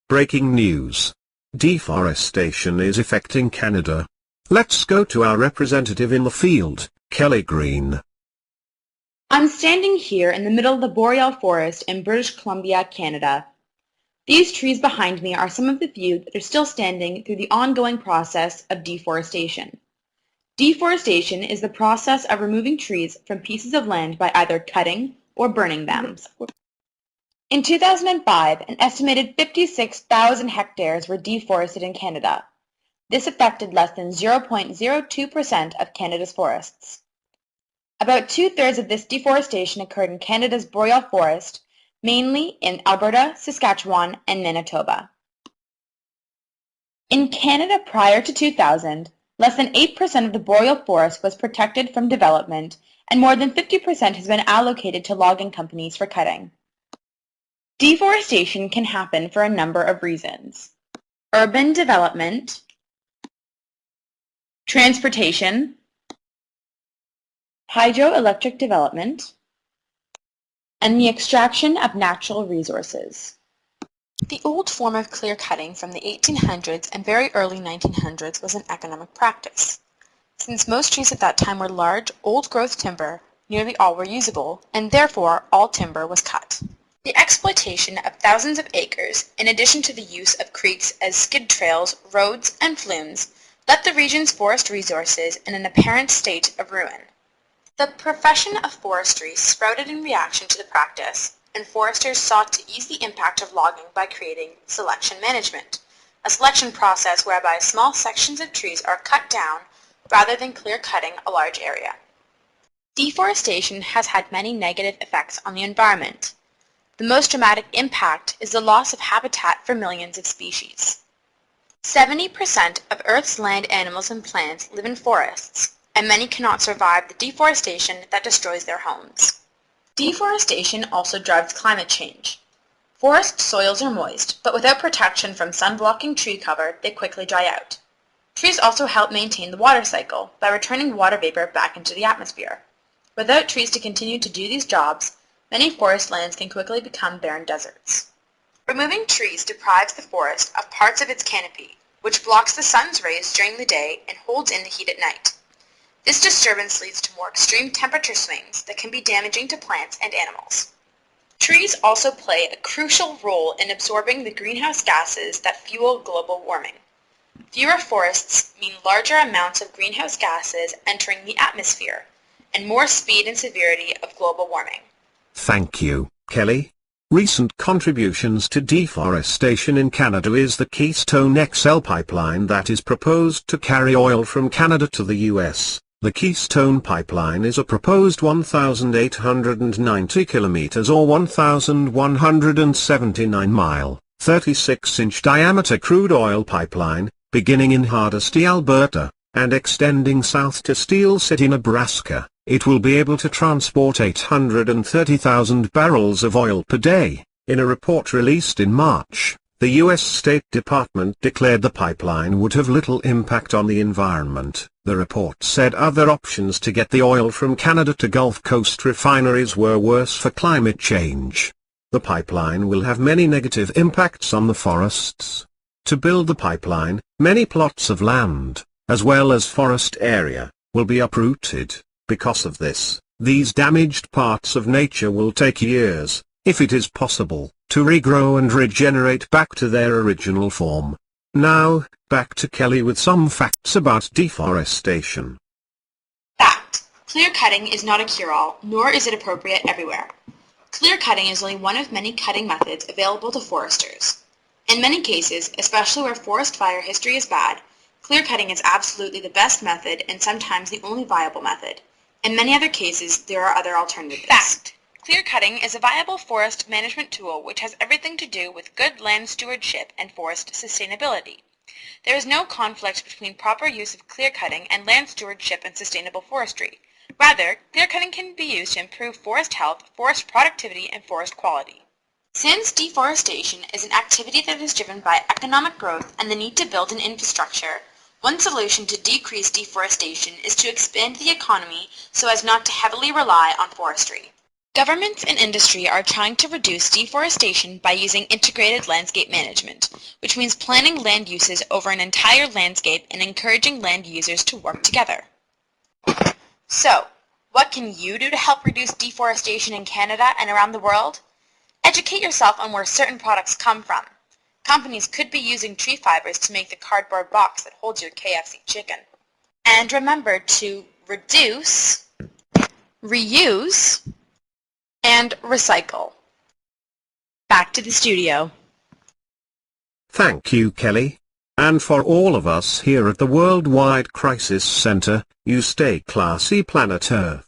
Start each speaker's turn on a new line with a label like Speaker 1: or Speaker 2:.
Speaker 1: Breaking news. Deforestation is affecting Canada. Let's go to our representative in the field, Kelly Green.
Speaker 2: I'm standing here in the middle of the boreal forest in British Columbia, Canada. These trees behind me are some of the few that are still standing through the ongoing process of deforestation. Deforestation is the process of removing trees from pieces of land by either cutting or burning them. In 2005, an estimated 56,000 hectares were deforested in Canada. This affected less than 0.02% of Canada's forests. About two-thirds of this deforestation occurred in Canada's boreal forest, mainly in Alberta, Saskatchewan, and Manitoba. In Canada prior to 2000, less than 8% of the boreal forest was protected from development, and more than 50% has been allocated to logging companies for cutting. Deforestation can happen for a number of reasons: urban development, transportation, hydroelectric development, and the extraction of natural resources. The old form of clear cutting from the 1800s and very early 1900s was an economic practice. Since most trees at that time were large, old-growth timber, nearly all were usable, and therefore all timber was cut. The exploitation of thousands of acres, in addition to the use of creeks as skid trails, roads, and flumes, left the region's forest resources in an apparent state of ruin. The profession of forestry sprouted in reaction to the practice, and foresters sought to ease the impact of logging by creating selection management, a selection process whereby small sections of trees are cut down rather than clear-cutting a large area. Deforestation has had many negative effects on the environment. The most dramatic impact is the loss of habitat for millions of species. 70% of Earth's land animals and plants live in forests, and many cannot survive the deforestation that destroys their homes. Deforestation also drives climate change. Forest soils are moist, but without protection from sun-blocking tree cover, they quickly dry out. Trees also help maintain the water cycle by returning water vapor back into the atmosphere. Without trees to continue to do these jobs, many forest lands can quickly become barren deserts. Removing trees deprives the forest of parts of its canopy, which blocks the sun's rays during the day and holds in the heat at night. This disturbance leads to more extreme temperature swings that can be damaging to plants and animals. Trees also play a crucial role in absorbing the greenhouse gases that fuel global warming. Fewer forests mean larger amounts of greenhouse gases entering the atmosphere, and more speed and severity of global warming.
Speaker 1: Thank you, Kelly. Recent contributions to deforestation in Canada is the Keystone XL pipeline that is proposed to carry oil from Canada to the US. The Keystone pipeline is a proposed 1,890 kilometers or 1,179-mile, 36-inch diameter crude oil pipeline, beginning in Hardisty, Alberta, and extending south to Steel City, Nebraska. It will be able to transport 830,000 barrels of oil per day. In a report released in March, the U.S. State Department declared the pipeline would have little impact on the environment. The report said other options to get the oil from Canada to Gulf Coast refineries were worse for climate change. The pipeline will have many negative impacts on the forests. To build the pipeline, many plots of land, as well as forest area, will be uprooted. Because of this, these damaged parts of nature will take years, if it is possible, to regrow and regenerate back to their original form. Now, back to Kelly with some facts about deforestation.
Speaker 2: Fact: clear-cutting is not a cure-all, nor is it appropriate everywhere. Clear-cutting is only one of many cutting methods available to foresters. In many cases, especially where forest fire history is bad, clear-cutting is absolutely the best method and sometimes the only viable method. In many other cases, there are other alternatives. Fact: clear-cutting is a viable forest management tool which has everything to do with good land stewardship and forest sustainability. There is no conflict between proper use of clear-cutting and land stewardship and sustainable forestry. Rather, clear-cutting can be used to improve forest health, forest productivity, and forest quality. Since deforestation is an activity that is driven by economic growth and the need to build an infrastructure, one solution to decrease deforestation is to expand the economy so as not to heavily rely on forestry. Governments and industry are trying to reduce deforestation by using integrated landscape management, which means planning land uses over an entire landscape and encouraging land users to work together. So, what can you do to help reduce deforestation in Canada and around the world? Educate yourself on where certain products come from. Companies could be using tree fibers to make the cardboard box that holds your KFC chicken. And remember to reduce, reuse, and recycle. Back to the studio.
Speaker 1: Thank you, Kelly. And for all of us here at the Worldwide Crisis Center, you stay classy, planet Earth.